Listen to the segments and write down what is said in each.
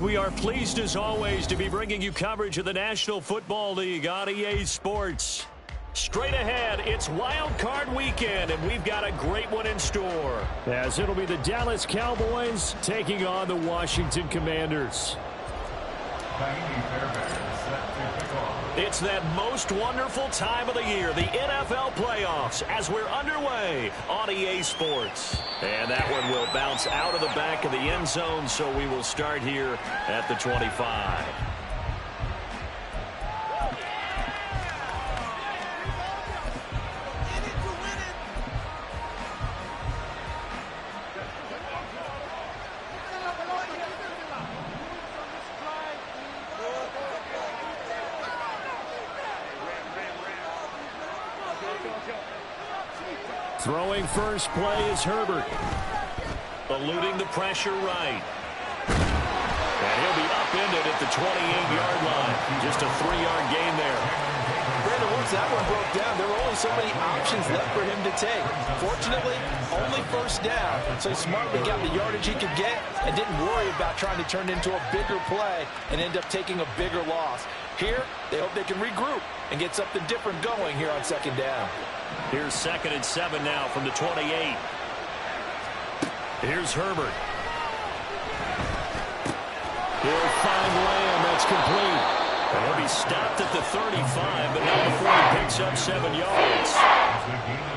We are pleased as always to be bringing you coverage of the National Football League on EA Sports. Straight ahead, it's Wild Card Weekend, and we've got a great one in store. As it'll be the Dallas Cowboys taking on the Washington Commanders. It's that most wonderful time of the year, the NFL playoffs, as we're underway on EA Sports. And that one will bounce out of the back of the end zone, so we will start here at the 25. Throwing first play is Herbert. Eluding the pressure right. And he'll be upended at the 28-yard line. Just a 3-yard gain there. Brandon, once that one broke down, there were only so many options left for him to take. Fortunately, only first down. So he smartly got the yardage he could get and didn't worry about trying to turn it into a bigger play and end up taking a bigger loss. Here, they hope they can regroup and get something different going here on second down. Here's 2nd and 7 now from the 28. Here's Herbert. He'll find Lamb. That's complete. And he'll be stopped at the 35, but not before he picks up 7 yards.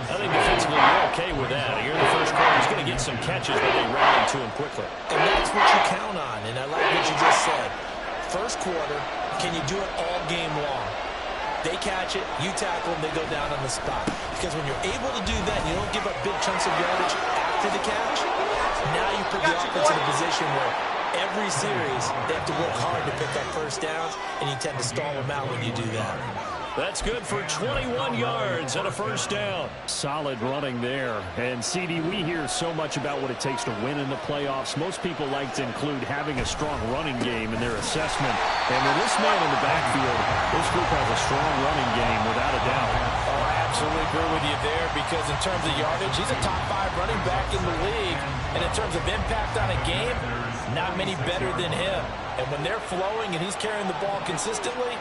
I think defensively you're okay with that. Here in the first quarter, he's going to get some catches, but they rally to him quickly. And that's what you count on, and I like what you just said. First quarter, can you do it all game long? They catch it, you tackle them, they go down on the spot. Because when you're able to do that and you don't give up big chunks of yardage after the catch, now you put the offense in a position where every series they have to work hard to pick up first downs, and you tend to stall them out when you do that. That's good for 21 yards and a first down. Solid running there. And, CD, we hear so much about what it takes to win in the playoffs. Most people like to include having a strong running game in their assessment. And with this man in the backfield, this group has a strong running game without a doubt. Oh, I absolutely agree with you there, because in terms of yardage, he's a top 5 running back in the league. And in terms of impact on a game, not many better than him. And when they're flowing and he's carrying the ball consistently,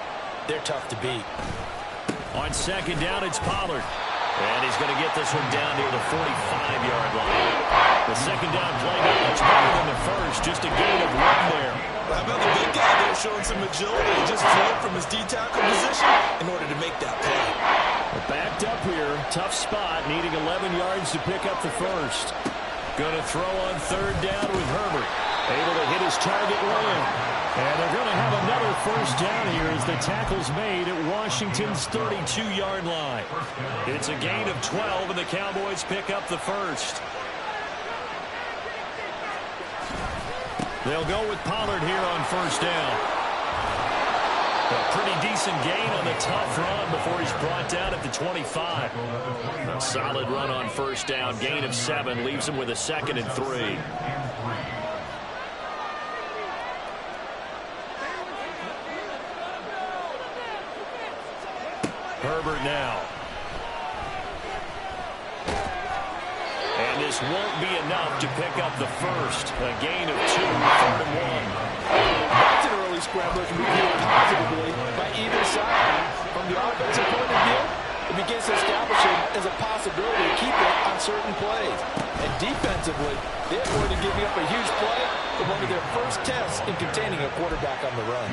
they're tough to beat. On second down, it's Pollard. And he's going to get this one down near the 45-yard line. The second down play not much better than the first. Just a gain of 1 there. How about the big guy there showing some agility? He just flowed from his D-tackle position in order to make that play. Backed up here. Tough spot. Needing 11 yards to pick up the first. Going to throw on third down with Herbert. Able to hit his target Lamb. And they're going to have another first down here as the tackle's made at Washington's 32-yard line. It's a gain of 12, and the Cowboys pick up the first. They'll go with Pollard here on first down. A pretty decent gain on the tough run before he's brought down at the 25. A solid run on first down. Gain of 7 leaves him with a 2nd and 3. Herbert now. And this won't be enough to pick up the first. A gain of 2, 3rd and 1. That's an early scrambler can be viewed positively by either side. From the offensive point of view, it begins to establish it as a possibility to keep it on certain plays. And defensively, they avoided giving up a huge play for one of their first tests in containing a quarterback on the run.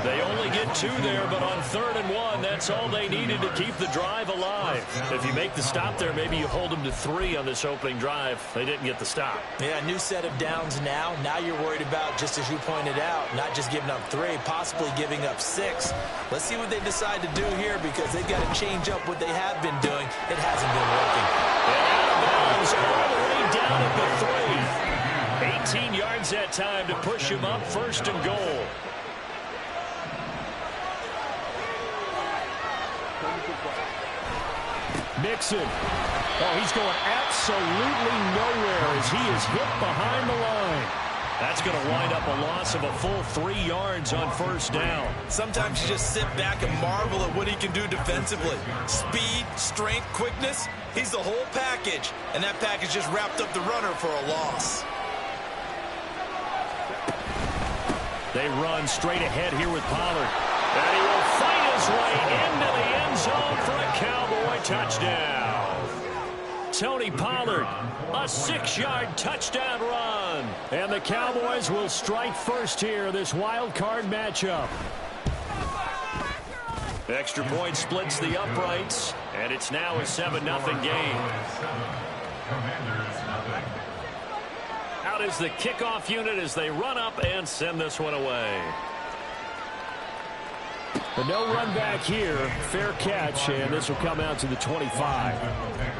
They only get 2 there, but on 3rd and 1, that's all they needed to keep the drive alive. If you make the stop there, maybe you hold them to 3 on this opening drive. They didn't get the stop. Yeah, new set of downs now. Now you're worried about, just as you pointed out, not just giving up 3, possibly giving up 6. Let's see what they decide to do here, because they've got to change up what they have been doing. It hasn't been working. And out of bounds, all the way down at the 3. 18 yards that time to push him up, 1st and goal. Mixon. Oh, he's going absolutely nowhere as he is hit behind the line. That's going to wind up a loss of a full 3 yards on first down. Sometimes you just sit back and marvel at what he can do defensively. Speed, strength, quickness, he's the whole package. And that package just wrapped up the runner for a loss. They run straight ahead here with Pollard. And he will fight his way into the end zone for a Cowboy touchdown. Tony Pollard, a 6-yard touchdown run. And the Cowboys will strike first here, this wild card matchup. Extra point splits the uprights, and it's now a 7-0 game. Out is the kickoff unit as they run up and send this one away. But no run back here. Fair catch, and this will come out to the 25. Take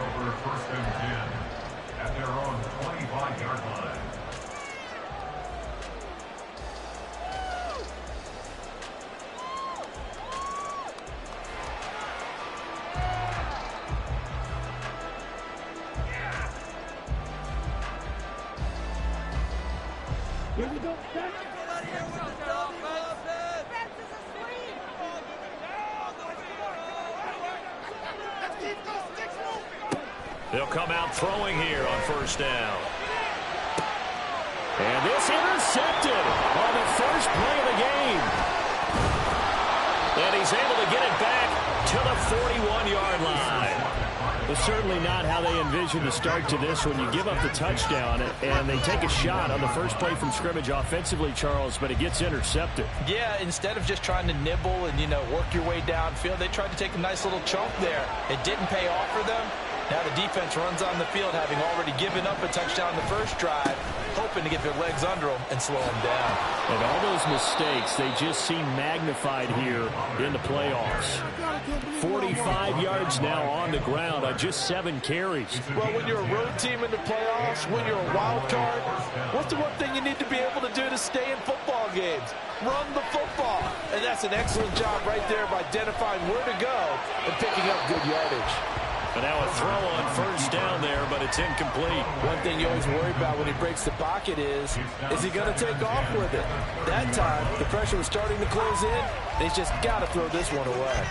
over 1st and 10 at their own 25-yard line. Here we go. They'll come out throwing here on 1st down. And this intercepted on the first play of the game. And he's able to get it back to the 41-yard line. It's certainly not how they envisioned the start to this when you give up the touchdown and they take a shot on the first play from scrimmage offensively, Charles, but it gets intercepted. Yeah, instead of just trying to nibble and, work your way downfield, they tried to take a nice little chunk there. It didn't pay off for them. Now the defense runs on the field, having already given up a touchdown the first drive, hoping to get their legs under them and slow them down. And all those mistakes, they just seem magnified here in the playoffs. 45 yards now on the ground on just 7 carries. Well, when you're a road team in the playoffs, when you're a wild card, what's the one thing you need to be able to do to stay in football games? Run the football. And that's an excellent job right there of identifying where to go and picking up good yardage. But now a throw on 1st down there, but it's incomplete. One thing you always worry about when he breaks the pocket is he going to take off with it? That time, the pressure was starting to close in, and he's just got to throw this one away.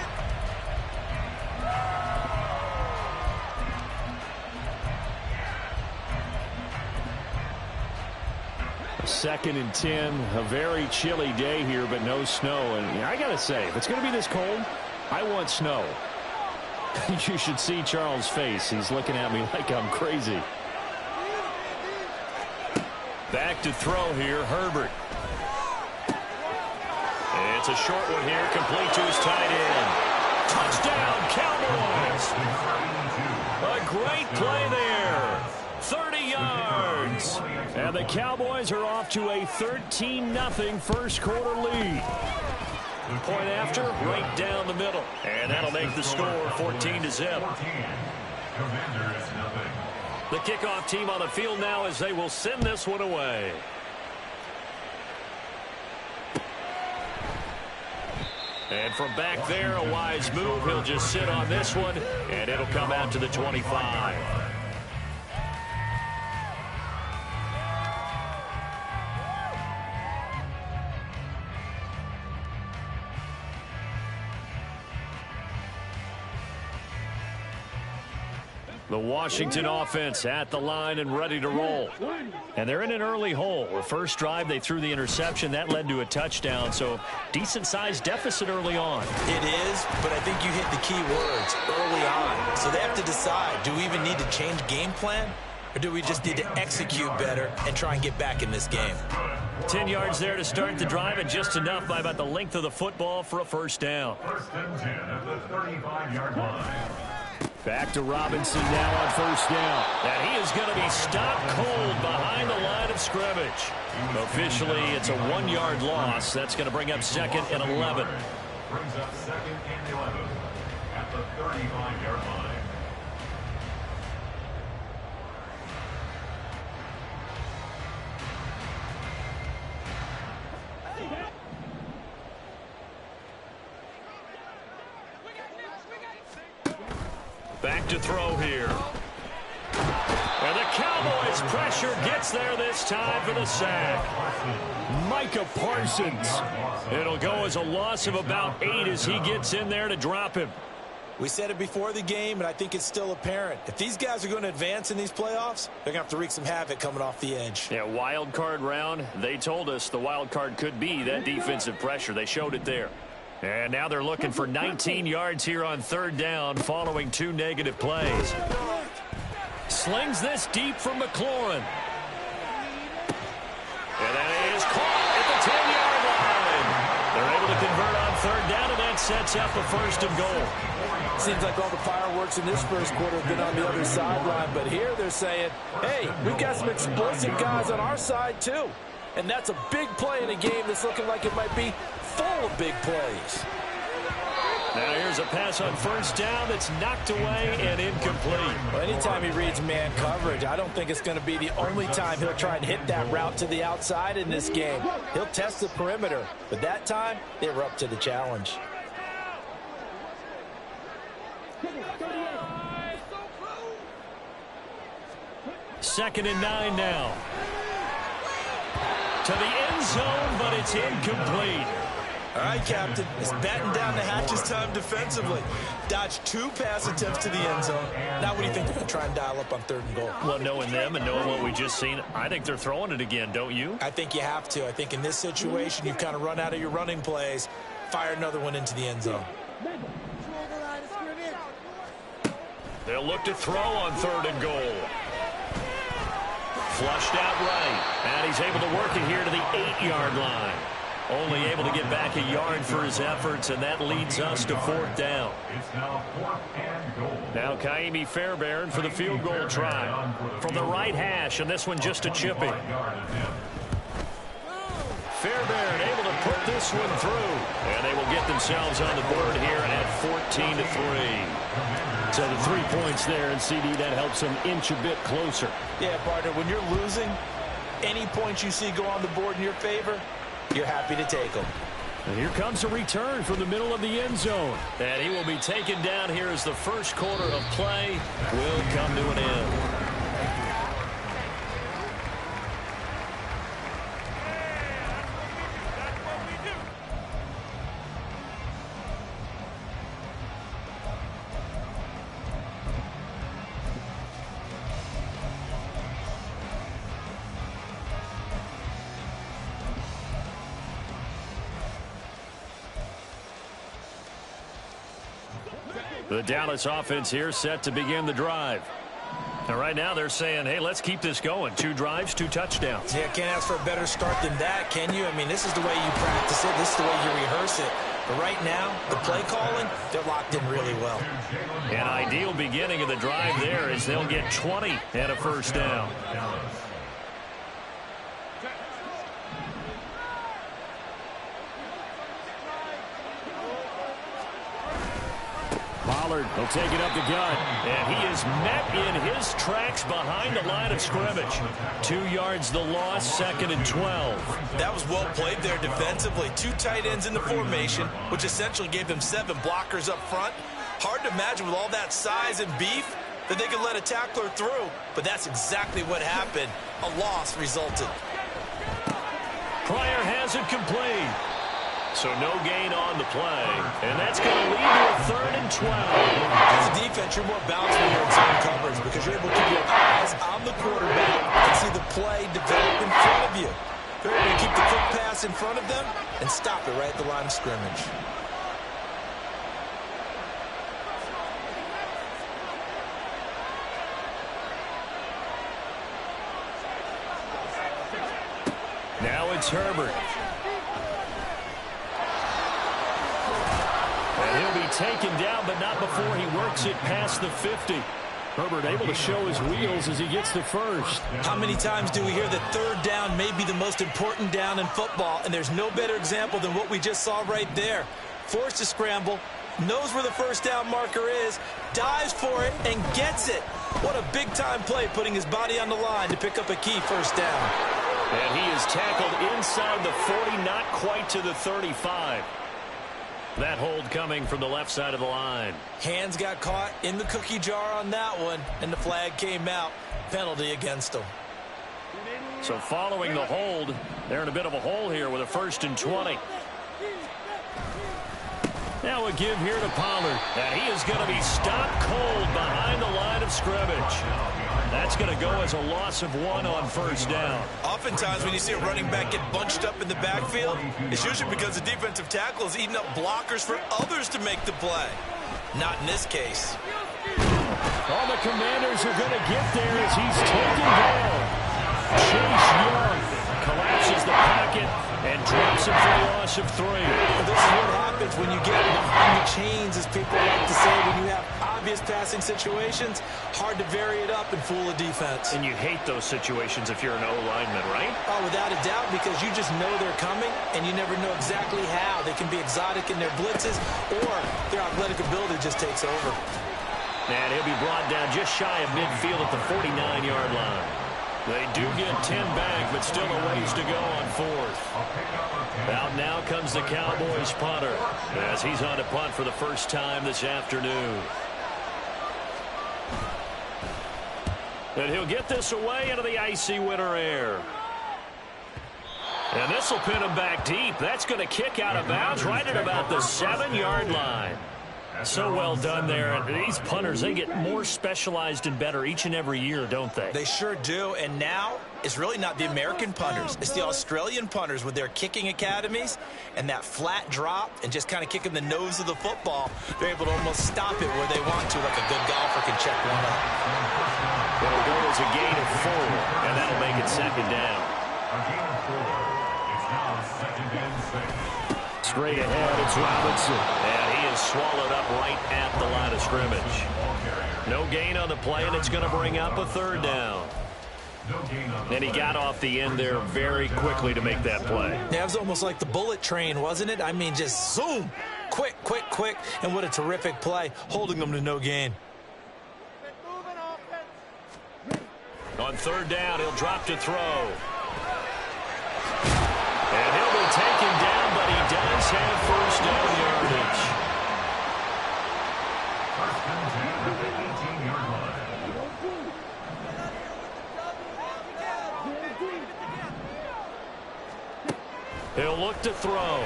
Second and 10, a very chilly day here, but no snow. And I got to say, if it's going to be this cold, I want snow. You should see Charles' face. He's looking at me like I'm crazy. Back to throw here, Herbert. It's a short one here, complete to his tight end. Touchdown, Cowboys! A great play there. 30 yards. And the Cowboys are off to a 13-0 first quarter lead. Point after, right down the middle. And that'll make the score 14-0. The kickoff team on the field now as they will send this one away. And from back there, a wise move. He'll just sit on this one, and it'll come out to the 25. The Washington offense at the line and ready to roll. And they're in an early hole. The first drive, they threw the interception. That led to a touchdown, so decent-sized deficit early on. It is, but I think you hit the key words early on. So they have to decide, do we even need to change game plan? Or do we just need to execute better and try and get back in this game? 10 yards there to start the drive, and just enough by about the length of the football for a first down. 1st and 10 at the 35-yard line. Back to Robinson now on 1st down. And he is going to be stopped cold behind the line of scrimmage. Officially, it's a 1-yard loss. That's going to bring up 2nd and 11. Brings up 2nd and 11 at the 35-yard line. Back to throw here. And the Cowboys pressure gets there this time for the sack. Micah Parsons. It'll go as a loss of about 8 as he gets in there to drop him. We said it before the game, and I think it's still apparent. If these guys are going to advance in these playoffs, they're going to have to wreak some havoc coming off the edge. Yeah, wild card round. They told us the wild card could be that defensive pressure. They showed it there. And now they're looking for 19 yards here on third down following 2 negative plays. Slings this deep from McLaurin. And that is caught at the 10-yard line. They're able to convert on third down, and that sets up a 1st and goal. Seems like all the fireworks in this first quarter have been on the other sideline, but here they're saying, hey, we've got some explosive guys on our side too. And that's a big play in a game that's looking like it might be full of big plays. Now here's a pass on 1st down that's knocked away and incomplete. Well, anytime he reads man coverage, I don't think it's going to be the only time he'll try and hit that route to the outside in this game. He'll test the perimeter, but that time they were up to the challenge. Second and 9 now. To the end zone, but it's incomplete. All right, Captain. It's batten down the hatches time defensively. Dodged 2 pass attempts to the end zone. Now what do you think they're going to try and dial up on 3rd and goal? Well, knowing them and knowing what we just seen, I think they're throwing it again, don't you? I think you have to. I think in this situation, you've kind of run out of your running plays. Fire another one into the end zone. They'll look to throw on 3rd and goal. Flushed out right. And he's able to work it here to the 8-yard line. Only able to get back a yard for his efforts, and that leads us to 4th down. It's now 4th and goal. Now Kaimi Fairbairn for the field goal try. From the right hash, and this one just a chipping. Fairbairn able to put this one through. And they will get themselves on the board here at 14-3. So the 3 points there, and CD, that helps them inch a bit closer. Yeah, partner, when you're losing, any points you see go on the board in your favor, you're happy to take them. And here comes a return from the middle of the end zone. And he will be taken down here as the first quarter of play will come to an end. The Dallas offense here set to begin the drive. And right now they're saying, hey, let's keep this going. 2 drives, 2 touchdowns. Yeah, can't ask for a better start than that, can you? I mean, this is the way you practice it. This is the way you rehearse it. But right now, the play calling, they're locked in really well. An ideal beginning of the drive there is they'll get 20 and a 1st down. Pollard will take it up the gut, and he is met in his tracks behind the line of scrimmage. 2 yards the loss, 2nd and 12. That was well played there defensively. 2 tight ends in the formation, which essentially gave them 7 blockers up front. Hard to imagine with all that size and beef that they could let a tackler through, but that's exactly what happened. A loss resulted. Pryor has it complete. So no gain on the play, and that's going to lead to a 3rd and 12. As a defense, you're more balanced when you're in zone coverage because you're able to keep your eyes on the quarterback and see the play develop in front of you. You're able to keep the quick pass in front of them and stop it right at the line of scrimmage. Now it's Herbert. And he'll be taken down, but not before he works it past the 50. Herbert able to show his wheels as he gets the 1st. How many times do we hear that 3rd down may be the most important down in football, and there's no better example than what we just saw right there. Forced to scramble, knows where the 1st down marker is, dives for it, and gets it. What a big-time play, putting his body on the line to pick up a key 1st down. And he is tackled inside the 40, not quite to the 35. That hold coming from the left side of the line. Hands got caught in the cookie jar on that one, and the flag came out. Penalty against him. So following the hold, they're in a bit of a hole here with a 1st and 20. Now a give here to Pollard. And he is going to be stopped cold behind the line of scrimmage. That's going to go as a loss of 1 on first down. Oftentimes when you see a running back get bunched up in the backfield, it's usually because the defensive tackle is eating up blockers for others to make the play. Not in this case. All the Commanders are going to get there as he's taken down. Chase Young collapses the pocket and drops him for a loss of 3. This is what happens when you get behind the chains, as people like to say. When you have obvious passing situations, hard to vary it up and fool a defense. And you hate those situations if you're an O-lineman, right? Oh, without a doubt, because you just know they're coming, and you never know exactly how. They can be exotic in their blitzes, or their athletic ability just takes over. And he'll be brought down just shy of midfield at the 49-yard line. They do get 10 back, but still a ways to go on 4th. Out now comes the Cowboys punter as he's on to punt for the first time this afternoon. And he'll get this away into the icy winter air. And this will pin him back deep. That's going to kick out of bounds right at about the 7-yard line. So well done there. These punters, they get more specialized and better each and every year, don't they? They sure do. And now it's really not the American punters. It's the Australian punters with their kicking academies and that flat drop and just kind of kicking the nose of the football. They're able to almost stop it where they want to, like a good golfer can check one up. It'll go as a gain of 4, and that'll make it 2nd down. A gain of 4. It's now 2nd and 6. Straight ahead, it's Robinson. And he is swallowed up right at the line of scrimmage. No gain on the play, and it's going to bring up a 3rd down. And he got off the end there very quickly to make that play. Yeah, it was almost like the bullet train, wasn't it? I mean, just zoom. Quick, quick, quick. And what a terrific play, holding them to no gain. On 3rd down, he'll drop to throw. And he'll be taken down, but he does have first down yardage. First and 10 at the 18-yard line. He'll look to throw.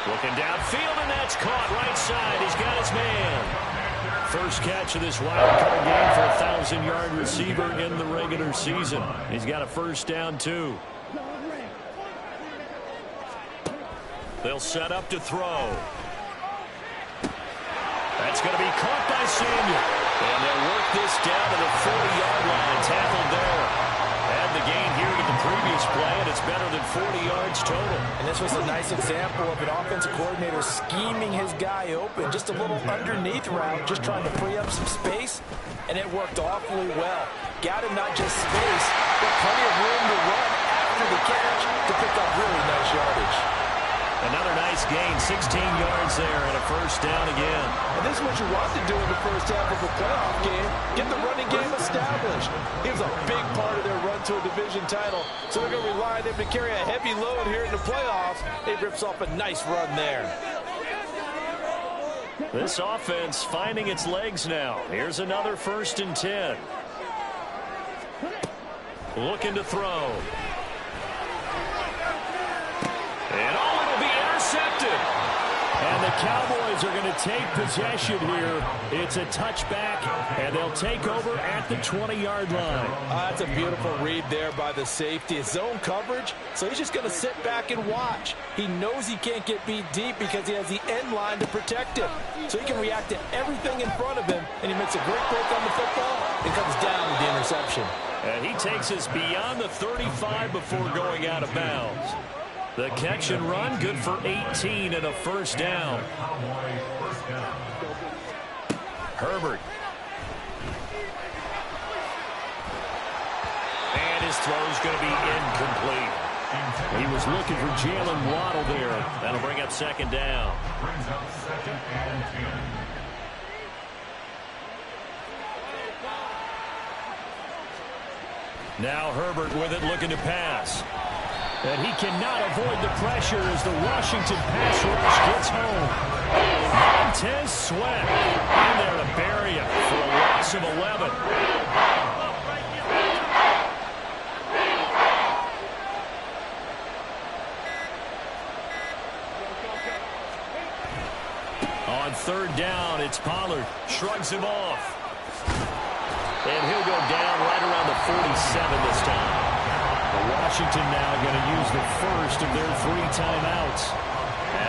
Looking downfield, and that's caught right side. He's got his man. First catch of this wild card game for a 1,000-yard receiver in the regular season. He's got a first down, too. They'll set up to throw. That's going to be caught by Samuel. And they'll work this down to the 40-yard line. Tackled there. Had the gain here to the previous play, and it's better than 40 yards total. And this was a nice example of an offensive coordinator scheming his guy open. Just a little underneath route, just trying to free up some space, and it worked awfully well. Got him not just space, but plenty of room to run after the catch to pick up really nice yardage. Another nice gain, 16 yards there, and a first down again. And this is what you want to do in the first half of a playoff game. Get the running game established. He was a big part of their run to a division title, so they're going to rely on him to carry a heavy load here in the playoffs. He rips off a nice run there. This offense finding its legs now. Here's another 1st and 10. Looking to throw. And it'll be intercepted. And the Cowboys are going to take possession here. It's a touchback, and they'll take over at the 20-yard line. That's a beautiful read there by the safety. It's zone coverage, so he's just going to sit back and watch. He knows he can't get beat deep because he has the end line to protect him. So he can react to everything in front of him, and he makes a great break on the football and comes down with the interception. And he takes us beyond the 35 before going out of bounds. The catch and run, good for 18 and a first down. Herbert. And his throw's going to be incomplete. He was looking for Jalen Waddle there. That'll bring up 2nd down. Brings up 2nd and 10. Now Herbert with it, looking to pass. And he cannot avoid the pressure as the Washington pass rush gets home. Montez Sweat in there to bury him for a loss of 11. On third down, it's Pollard. Shrugs him off. And he'll go down right around the 47 this time. Washington now going to use the first of their 3 timeouts,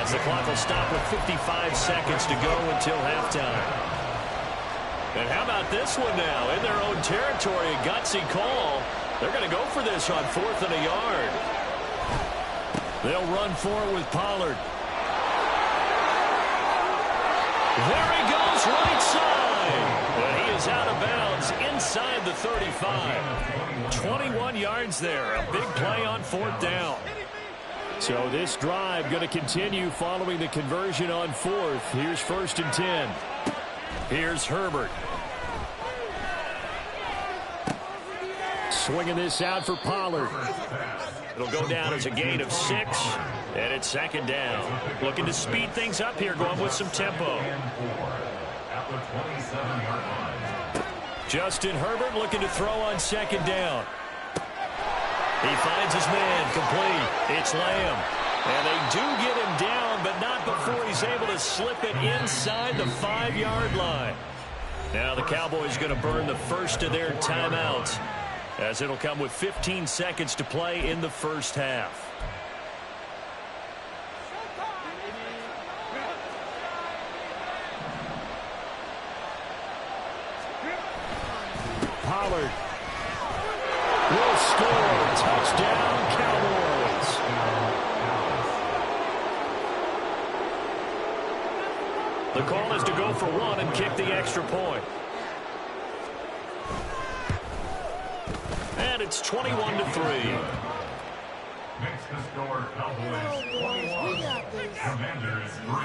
as the clock will stop with 55 seconds to go until halftime. And how about this one now? In their own territory, a gutsy call. They're going to go for this on 4th and a yard. They'll run for it with Pollard. There he goes, right side. And he is out of bounds inside the 35. 21 yards there. A big play on 4th down. So this drive going to continue following the conversion on 4th. Here's 1st and 10. Here's Herbert. Swinging this out for Pollard. It'll go down as a gain of 6. And it's 2nd down. Looking to speed things up here, going with some tempo. Justin Herbert looking to throw on 2nd down. He finds his man, complete. It's Lamb. And they do get him down, but not before he's able to slip it inside the 5-yard line. Now the Cowboys going to burn the first of their timeouts, as it'll come with 15 seconds to play in the first half. Pollard will score. Touchdown, Cowboys. The call is to go for 1 and kick the extra point. And it's 21-3. Makes the score Cowboys 21, Commanders 3.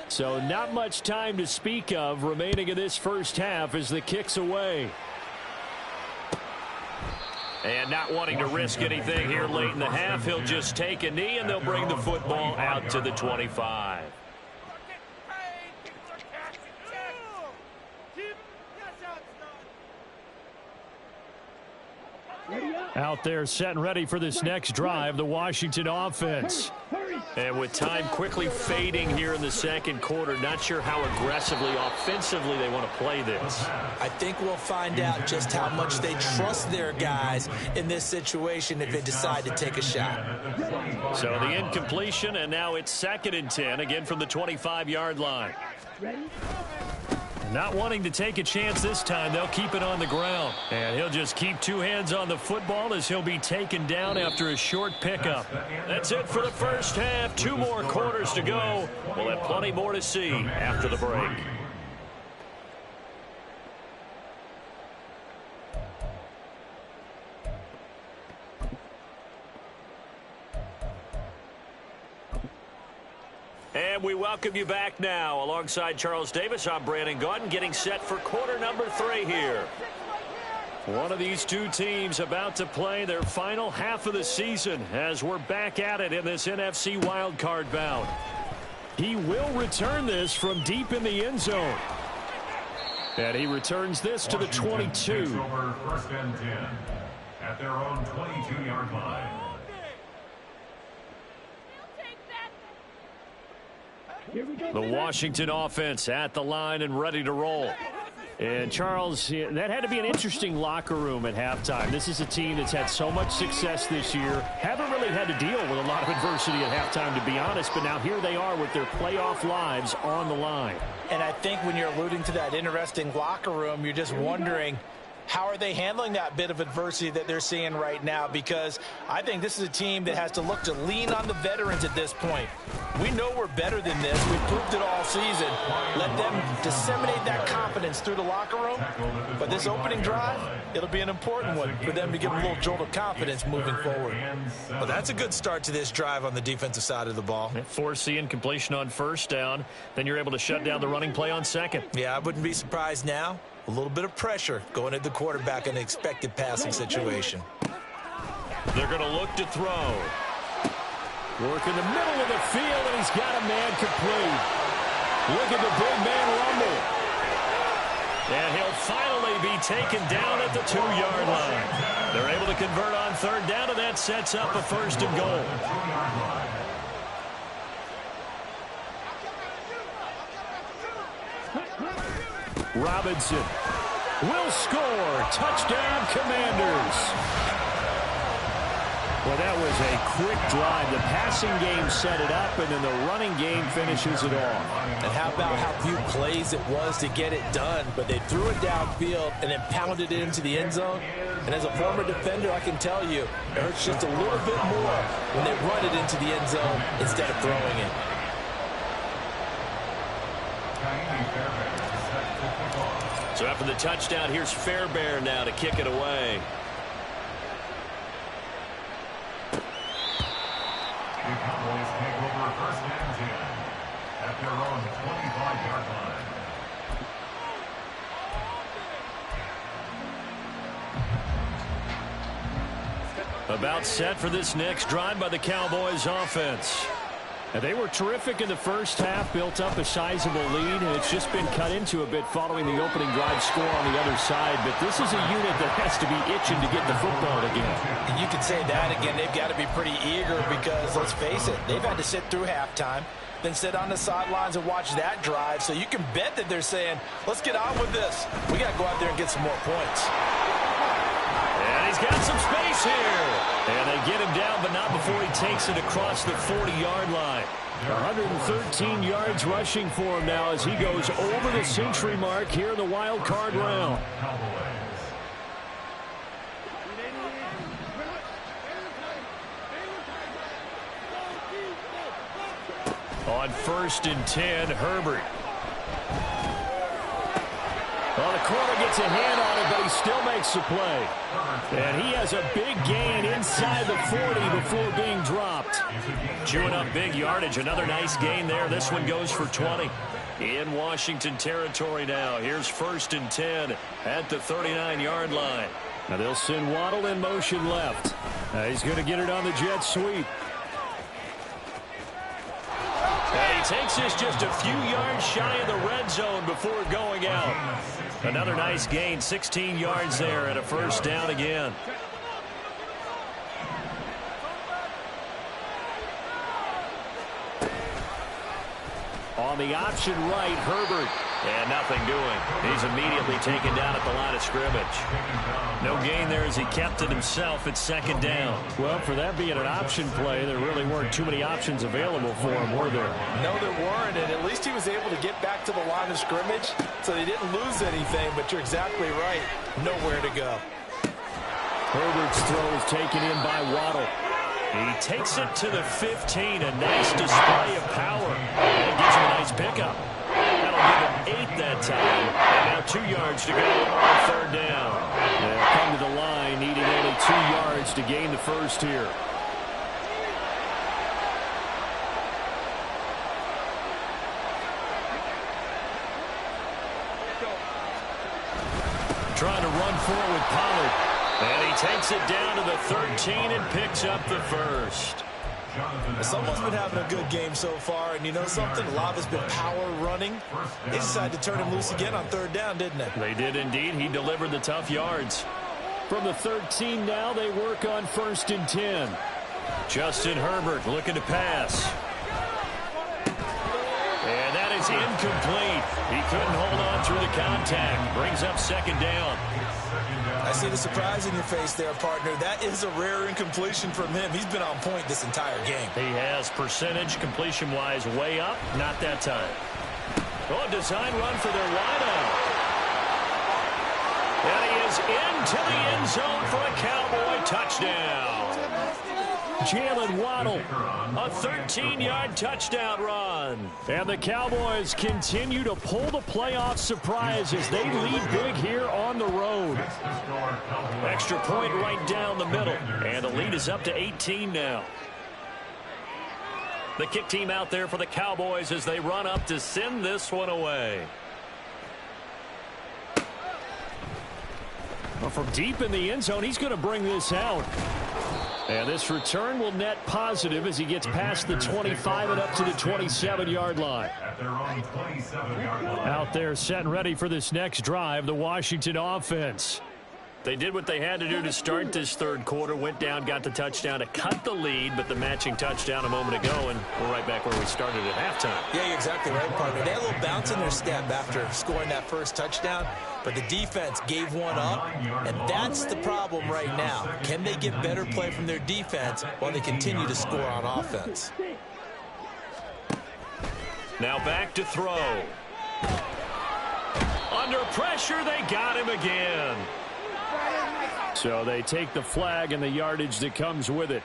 So not much time to speak of remaining in this first half as the kick's away. And not wanting to risk anything here late in the half, he'll just take a knee and they'll bring the football out to the 25. Out there set and ready for this next drive, the Washington offense. And with time quickly fading here in the second quarter, not sure how aggressively, offensively they want to play this. I think we'll find out just how much they trust their guys in this situation if they decide to take a shot. So the incompletion, and now it's 2nd and 10, again from the 25-yard line. Not wanting to take a chance this time, they'll keep it on the ground. And he'll just keep 2 hands on the football as he'll be taken down after a short pickup. That's it for the first half. 2 more quarters to go. We'll have plenty more to see after the break. And we welcome you back now. Alongside Charles Davis, I'm Brandon Gaudin, getting set for quarter number 3 here. One of these 2 teams about to play their final half of the season as we're back at it in this NFC wildcard bout. He will return this from deep in the end zone. And he returns this to the 22. Over 1st and 10 at their own 22-yard line. The Washington offense at the line and ready to roll. And Charles, that had to be an interesting locker room at halftime. This is a team that's had so much success this year. Haven't really had to deal with a lot of adversity at halftime, to be honest. But now here they are with their playoff lives on the line. And I think when you're alluding to that interesting locker room, you're just wondering, how are they handling that bit of adversity that they're seeing right now? Because I think this is a team that has to look to lean on the veterans at this point. We know we're better than this. We've proved it all season. Let them disseminate that confidence through the locker room. But this opening drive, it'll be an important one for them to give them a little jolt of confidence moving forward. Well, that's a good start to this drive on the defensive side of the ball. Force the incompletion on 1st down. Then you're able to shut down the running play on 2nd. Yeah, I wouldn't be surprised now. A little bit of pressure going at the quarterback in an expected passing situation. They're going to look to throw. Work in the middle of the field, and he's got a man complete. Look at the big man rumble. And he'll finally be taken down at the 2-yard line. They're able to convert on third down, and that sets up a first and goal. Robinson will score. Touchdown, Commanders. Well, that was a quick drive. The passing game set it up, and then the running game finishes it off. And how about how few plays it was to get it done, but they threw it downfield and then pounded it into the end zone. And as a former defender, I can tell you, it hurts just a little bit more when they run it into the end zone instead of throwing it. So after the touchdown, here's Fairbairn now to kick it away. The Cowboys take over first and 10 at their own 25-yard line. About set for this next drive by the Cowboys offense. And they were terrific in the first half, built up a sizable lead, and it's just been cut into a bit following the opening drive score on the other side. But this is a unit that has to be itching to get the football again. And you can say that again. They've got to be pretty eager because, let's face it, they've had to sit through halftime, then sit on the sidelines and watch that drive. So you can bet that they're saying, let's get on with this. We got to go out there and get some more points. And he's got some space here. And they get him down, but not before he takes it across the 40-yard line. 113 yards rushing for him now as he goes over the century mark here in the wild card round. On first and 10, Herbert. Well, the corner gets a hand on it, but he still makes the play. And he has a big gain inside the 40 before being dropped. Chewing up big yardage. Another nice gain there. This one goes for 20. In Washington territory now. Here's first and 10 at the 39-yard line. Now they'll send Waddle in motion left. He's going to get it on the jet sweep. And he takes this just a few yards shy of the red zone before going out. Another nice gain, 16 yards there, and a first down again. On the option right, Herbert. And nothing doing. He's immediately taken down at the line of scrimmage. No gain there as he kept it himself at second down. Well, for that being an option play, there really weren't too many options available for him, were there? No, there weren't, and at least he was able to get back to the line of scrimmage, so they didn't lose anything, but you're exactly right. Nowhere to go. Herbert's throw is taken in by Waddle. He takes it to the 15. A nice display of power. And gives him a nice pickup. That'll give him 8 that time. And now 2 yards to go on third down. They'll come to the line, needing only 2 yards to gain the first here. Trying to run forward, Pollard. And he takes it down to the 13 and picks up the first. Someone's been having a good game so far, and you know something? A lot has been power running. They decided to turn him loose again on third down, didn't they? They did indeed. He delivered the tough yards. From the 13 now, they work on first and 10. Justin Herbert looking to pass. And that is incomplete. He couldn't hold on through the contact. Brings up second down. I see the surprise in your face there, partner. That is a rare incompletion from him. He's been on point this entire game. He has percentage completion-wise way up. Not that time. Oh, design run for their wideout. And he is into the end zone for a Cowboy touchdown. Jalen Waddle, a 13-yard touchdown run. And the Cowboys continue to pull the playoff surprise as they lead big here on the road. Extra point right down the middle. And the lead is up to 18 now. The kick team out there for the Cowboys as they run up to send this one away. Well, from deep in the end zone, he's going to bring this out. And this return will net positive as he gets past the 25 and up to the 27-yard line. Out there set and ready for this next drive, the Washington offense. They did what they had to do to start this third quarter, went down, got the touchdown to cut the lead, but the matching touchdown a moment ago, and we're right back where we started at halftime. Yeah, you're exactly right, partner. They had a little bounce in their step after scoring that first touchdown, but the defense gave one up, and that's the problem right now. Can they get better play from their defense while they continue to score on offense? Now back to throw. Under pressure, they got him again. So they take the flag and the yardage that comes with it.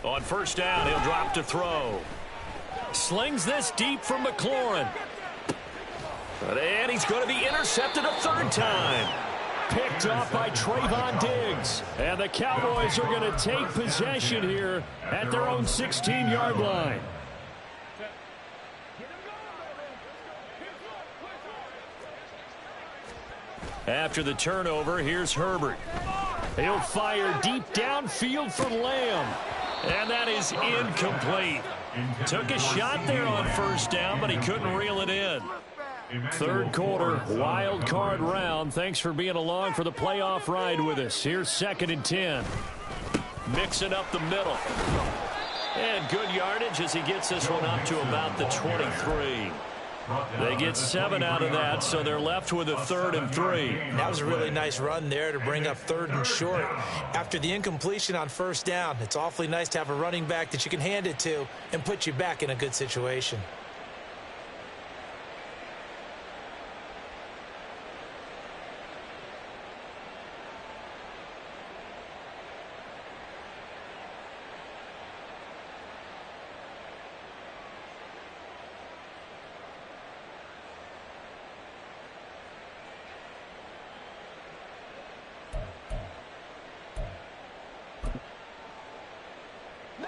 On first down, he'll drop to throw. Slings this deep from McLaurin. And he's going to be intercepted a third time. Picked off by Trayvon Diggs. And the Cowboys are going to take possession here at their own 16-yard line. After the turnover, here's Herbert. He'll fire deep downfield for Lamb. And that is incomplete. Took a shot there on first down, but he couldn't reel it in. Third quarter, wild card round. Thanks for being along for the playoff ride with us. Here's 2nd and 10. Mixing up the middle. And good yardage as he gets this one up to about the 23. They get 7 out of that, so they're left with a 3rd and 3. That was a really nice run there to bring up 3rd and short. After the incompletion on first down, it's awfully nice to have a running back that you can hand it to and put you back in a good situation.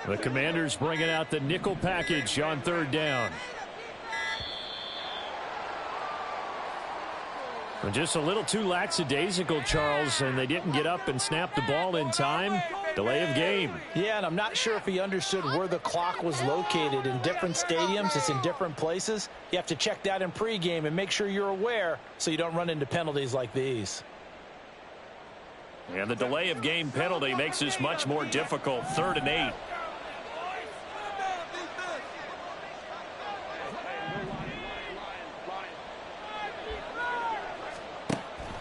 The Commanders bringing out the nickel package on 3rd down. Just a little too lackadaisical, Charles, and they didn't get up and snap the ball in time. Delay of game. Yeah, and I'm not sure if he understood where the clock was located. In different stadiums, it's in different places. You have to check that in pregame and make sure you're aware so you don't run into penalties like these. And the delay of game penalty makes this much more difficult. 3rd and 8.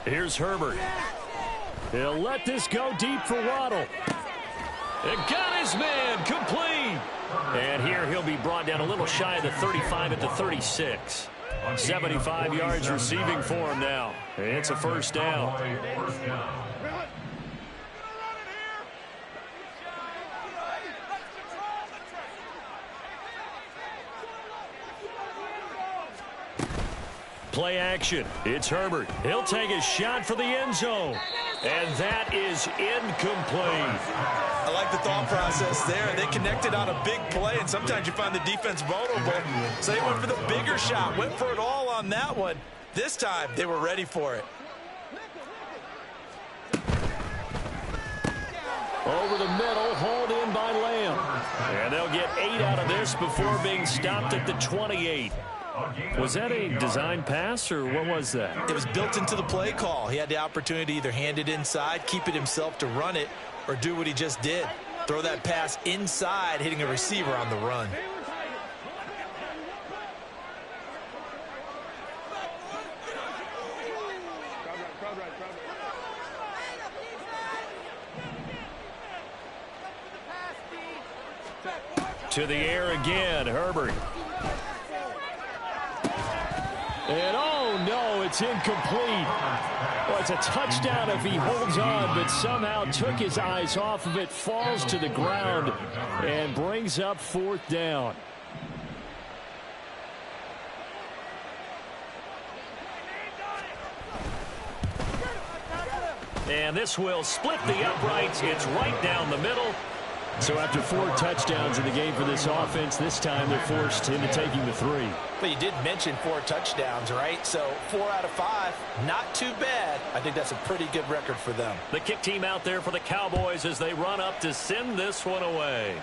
Here's Herbert. He'll let this go deep for Waddle. It got his man complete. And here he'll be brought down a little shy of the 35 at the 36. 75 yards receiving for him now. It's a first down. Play action. It's Herbert. He'll take a shot for the end zone. And that is incomplete. I like the thought process there. They connected on a big play, and sometimes you find the defense vulnerable. So they went for the bigger shot, went for it all on that one. This time, they were ready for it. Over the middle, hauled in by Lamb. And they'll get 8 out of this before being stopped at the 28. Was that a design pass, or what was that? It was built into the play call. He had the opportunity to either hand it inside, keep it himself to run it, or do what he just did. Throw that pass inside, hitting a receiver on the run. To the air again, Herbert. And oh no, it's incomplete. Well, it's a touchdown if he holds on, but somehow took his eyes off of it, falls to the ground, and brings up 4th down. And this will split the uprights. It's right down the middle. So after 4 touchdowns in the game for this offense, this time they're forced into taking the 3. But you did mention 4 touchdowns, right? So 4 out of 5, not too bad. I think that's a pretty good record for them. The kick team out there for the Cowboys as they run up to send this one away.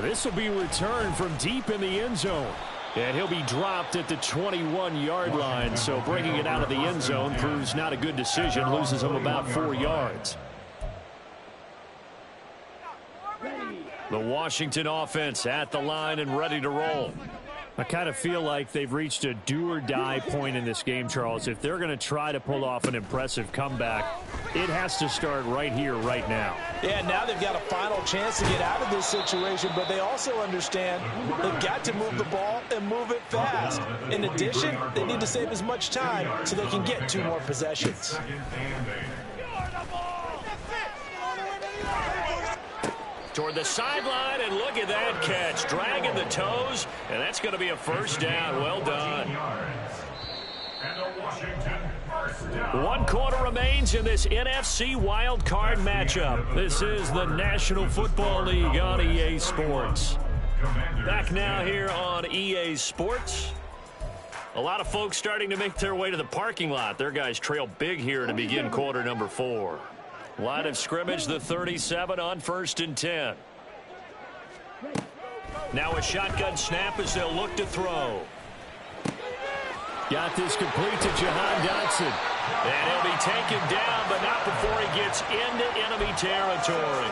This will be returned from deep in the end zone. And he'll be dropped at the 21-yard line. So bringing it out of the end zone proves not a good decision. Loses him about 4 yards. The Washington offense at the line and ready to roll. I kind of feel like they've reached a do-or-die point in this game, Charles. If they're going to try to pull off an impressive comeback, it has to start right here, right now. Yeah, now they've got a final chance to get out of this situation, but they also understand they've got to move the ball and move it fast. In addition, they need to save as much time so they can get 2 more possessions. Toward the sideline, and look at that catch. Dragging the toes, and that's going to be a first down. Well done. One quarter remains in this NFC wild card matchup. This is the National Football League on EA Sports. Back now here on EA Sports. A lot of folks starting to make their way to the parking lot. Their guys trail big here to begin quarter number 4. Line of scrimmage, the 37 on 1st and 10. Now a shotgun snap as they'll look to throw. Got this complete to Jahan Dotson. And he'll be taken down, but not before he gets into enemy territory.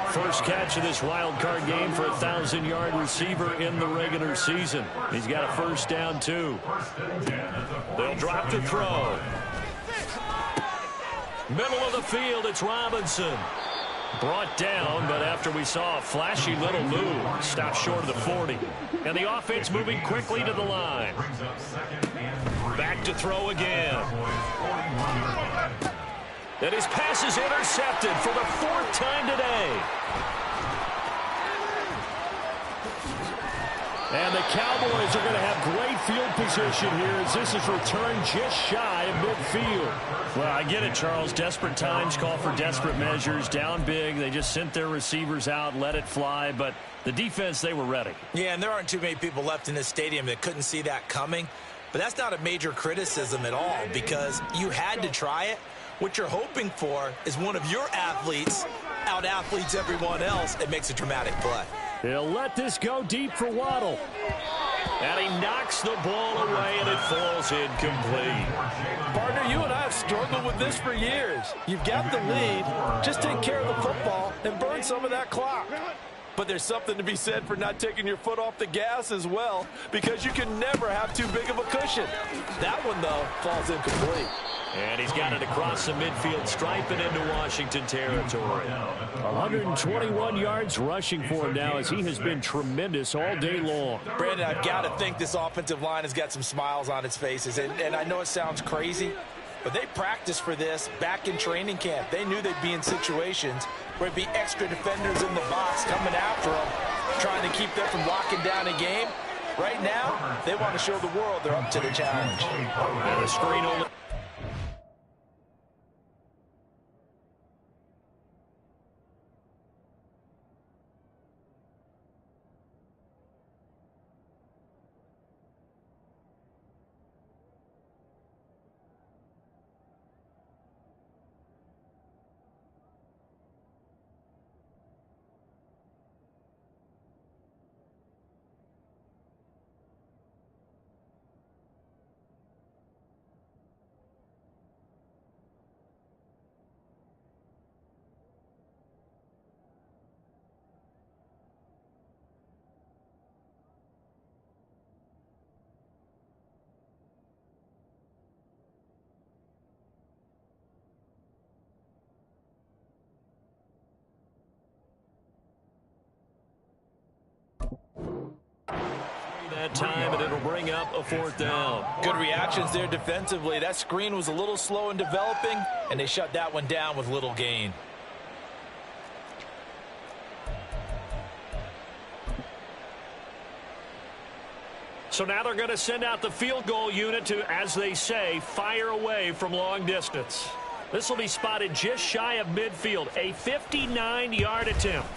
First catch of this wild card game for a 1,000-yard receiver in the regular season. He's got a first down, too. They'll drop to throw. Middle of the field, it's Robinson. Brought down, but after we saw a flashy little move, stopped short of the 40. And the offense moving quickly to the line. Back to throw again. And his pass is intercepted for the 4th time today. And the Cowboys are going to have great field position here as this is returned just shy of midfield. Well, I get it, Charles. Desperate times call for desperate measures. Down big. They just sent their receivers out, let it fly. But the defense, they were ready. Yeah, and there aren't too many people left in this stadium that couldn't see that coming. But that's not a major criticism at all because you had to try it. What you're hoping for is one of your athletes out-athletes everyone else and makes a dramatic play. He'll let this go deep for Waddle. And he knocks the ball away, and it falls incomplete. Partner, you and I have struggled with this for years. You've got the lead. Just take care of the football and burn some of that clock. But there's something to be said for not taking your foot off the gas as well, because you can never have too big of a cushion. That one, though, falls incomplete. And he's got it across the midfield stripe and into Washington territory. 121 yards rushing for him now as he has been tremendous all day long. Brandon, I've got to think this offensive line has got some smiles on its faces. And I know it sounds crazy, but they practiced for this back in training camp. They knew they'd be in situations where it'd be extra defenders in the box coming after them, trying to keep them from locking down a game. Right now, they want to show the world they're up to the challenge. And the screen only. That time, and it'll bring up a 4th down. Good reactions there defensively. That screen was a little slow in developing, and they shut that one down with little gain. So now they're going to send out the field goal unit to, as they say, fire away from long distance. This will be spotted just shy of midfield, a 59-yard attempt.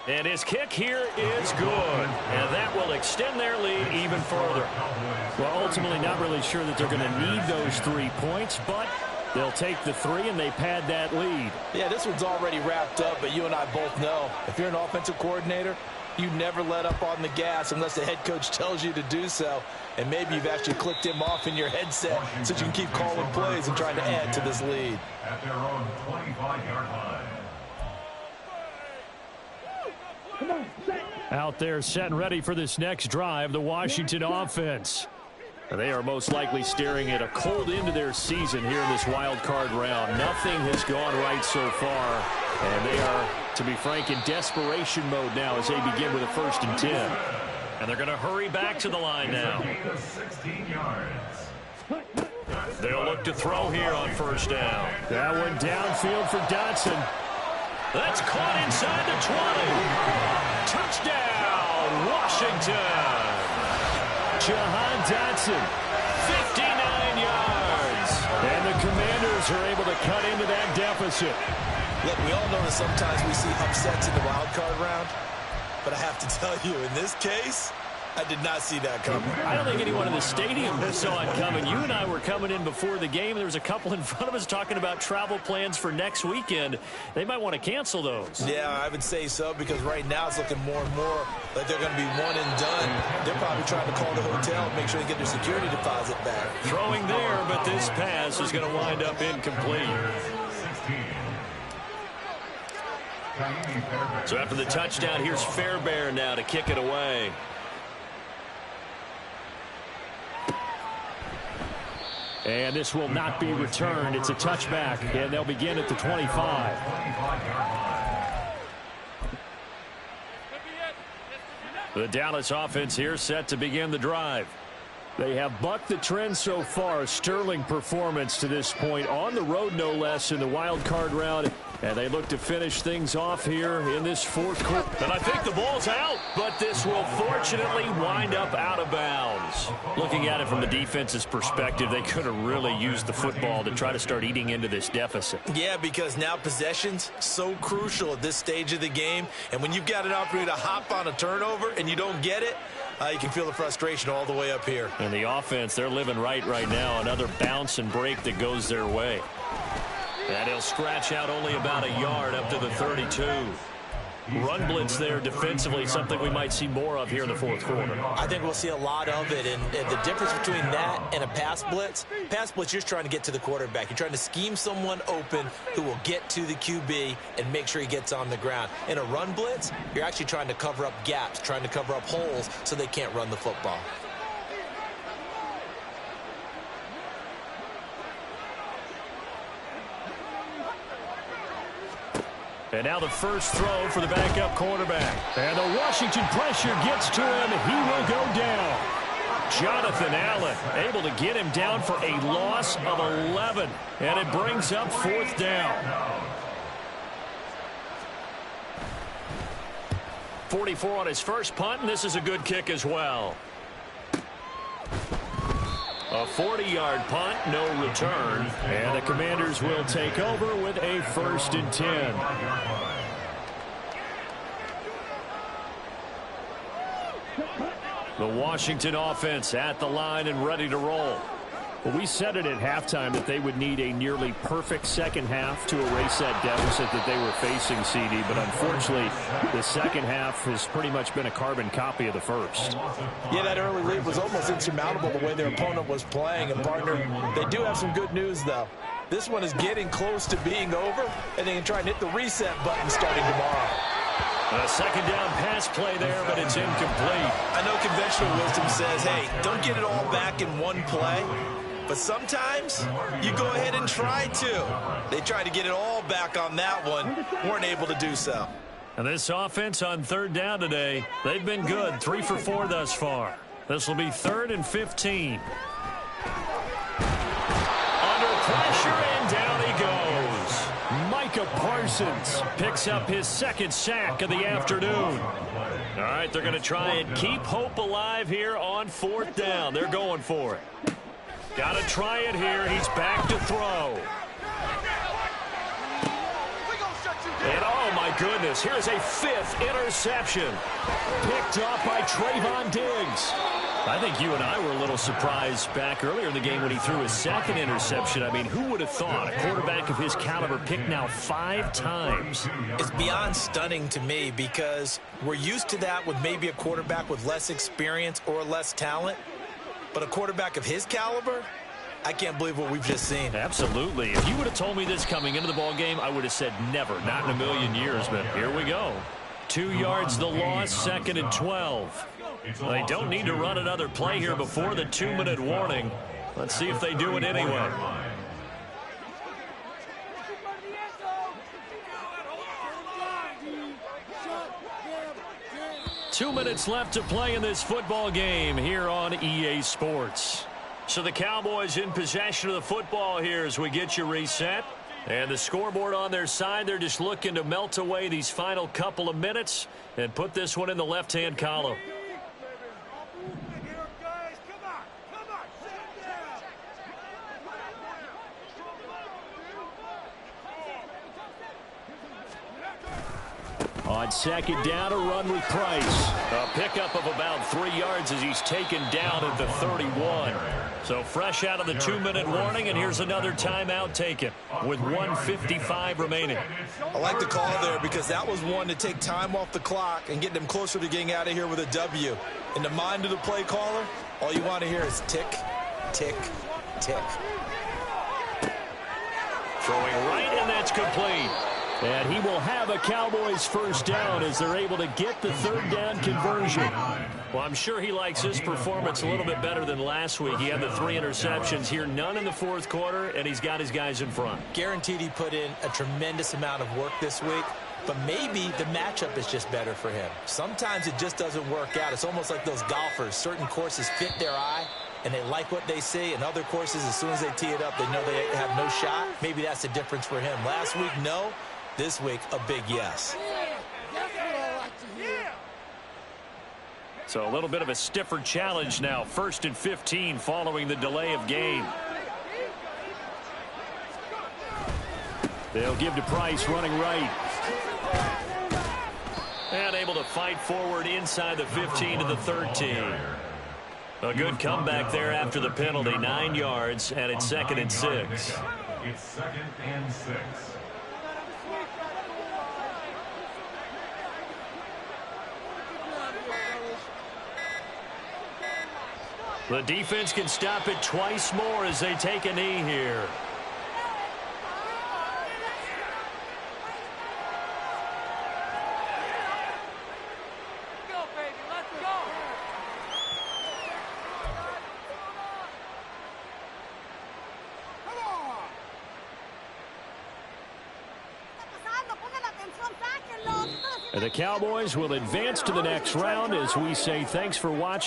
And his kick here is good. And that will extend their lead even further. Well, ultimately not really sure that they're going to need those 3 points, but they'll take the 3 and they pad that lead. Yeah, this one's already wrapped up, but you and I both know if you're an offensive coordinator, You never let up on the gas unless the head coach tells you to do so. And maybe you've actually clicked him off in your headset so you can keep calling plays and trying to add to this lead. At their own 25-yard line. Out there set and ready for this next drive, the Washington offense. They are most likely staring at a cold end to their season here in this wild card round. Nothing has gone right so far, and they are, to be frank, in desperation mode now as they begin with a 1st and 10. And they're going to hurry back to the line now. 16 yards. They'll look to throw here on 1st down. That one downfield for Dotson. That's caught inside the 20. Touchdown, Washington. Jahan Dotson, 59 yards. And the Commanders are able to cut into that deficit. Look, we all know that sometimes we see upsets in the wild card round. But I have to tell you, in this case, I did not see that coming. I don't think anyone in the stadium saw it coming. You and I were coming in before the game. There was a couple in front of us talking about travel plans for next weekend. They might want to cancel those. Yeah, I would say so, because right now it's looking more and more like they're going to be one and done. They're probably trying to call the hotel and make sure they get their security deposit back. Throwing there, but this pass is going to wind up incomplete. So after the touchdown, here's Fairbairn now to kick it away. And this will not be returned. It's a touchback, and they'll begin at the 25. The Dallas offense here set to begin the drive. They have bucked the trend so far. Sterling performance to this point on the road, no less, in the wild card round. And they look to finish things off here in this 4th quarter. And I think the ball's out, but this will fortunately wind up out of bounds. Looking at it from the defense's perspective, they could have really used the football to try to start eating into this deficit. Yeah, because now possession's so crucial at this stage of the game. And when you've got an opportunity to hop on a turnover and you don't get it, you can feel the frustration all the way up here. And the offense, they're living right now. Another bounce and break that goes their way. And he'll scratch out only about a yard up to the 32. Run blitz there defensively, something we might see more of here in the 4th quarter. I think we'll see a lot of it, and the difference between that and a pass blitz, you're just trying to get to the quarterback. You're trying to scheme someone open who will get to the QB and make sure he gets on the ground. In a run blitz, you're actually trying to cover up gaps, trying to cover up holes so they can't run the football. And now the first throw for the backup quarterback. And the Washington pressure gets to him. He will go down. Jonathan Allen able to get him down for a loss of 11. And it brings up 4th down. 44 on his first punt, and this is a good kick as well. A 40-yard punt, no return. And the Commanders will take over with a 1st and 10. The Washington offense at the line and ready to roll. Well, we said it at halftime that they would need a nearly perfect second half to erase that deficit that they were facing, CD. But unfortunately, the second half has pretty much been a carbon copy of the first. Yeah, that early lead was almost insurmountable the way their opponent was playing. And, partner, they do have some good news, though. This one is getting close to being over, and they can try and hit the reset button starting tomorrow. A 2nd down pass play there, but it's incomplete. I know conventional wisdom says, hey, don't get it all back in one play. But sometimes you go ahead and try to. They tried to get it all back on that one. Weren't able to do so. And this offense on 3rd down today, they've been good. 3 for 4 thus far. This will be 3rd and 15. Under pressure, and down he goes. Micah Parsons picks up his 2nd sack of the afternoon. All right, they're going to try and keep hope alive here on 4th down. They're going for it. Got to try it here. He's back to throw. And oh my goodness, here's a 5th interception. Picked off by Trayvon Diggs. I think you and I were a little surprised back earlier in the game when he threw his second interception. I mean, who would have thought a quarterback of his caliber picked now 5 times? It's beyond stunning to me because we're used to that with maybe a quarterback with less experience or less talent. But a quarterback of his caliber, I can't believe what we've just seen. Absolutely. If you would have told me this coming into the ball game, I would have said never, not in a million years. But here we go. 2 yards the loss, 2nd and 12. They don't need to run another play here before the 2-minute warning. Let's see if they do it anyway. 2 minutes left to play in this football game here on EA Sports. So the Cowboys in possession of the football here as we get you reset. And the scoreboard on their side, they're just looking to melt away these final couple of minutes and put this one in the left-hand column. 2nd down, a run with Price. A pickup of about 3 yards as he's taken down at the 31. So fresh out of the 2-minute warning, and here's another timeout taken with 1:55 remaining. I like the call there because that was one to take time off the clock and get them closer to getting out of here with a W. In the mind of the play caller, all you want to hear is tick, tick, tick. Throwing right, and that's complete. And he will have a Cowboys first down as they're able to get the 3rd down conversion. Well, I'm sure he likes his performance a little bit better than last week. He had the 3 interceptions here, none in the 4th quarter, and he's got his guys in front. Guaranteed he put in a tremendous amount of work this week, but maybe the matchup is just better for him. Sometimes it just doesn't work out. It's almost like those golfers. Certain courses fit their eye, and they like what they see. And other courses, as soon as they tee it up, they know they have no shot. Maybe that's the difference for him. Last week, no. This week, a big yes. So a little bit of a stiffer challenge now. 1st and 15 following the delay of game. They'll give to Price running right. And able to fight forward inside the 15 to the 13. A good comeback there after the penalty. 9 yards, and it's 2nd and 6. It's 2nd and 6. The defense can stop it twice more as they take a knee here. And the Cowboys will advance to the next round as we say thanks for watching.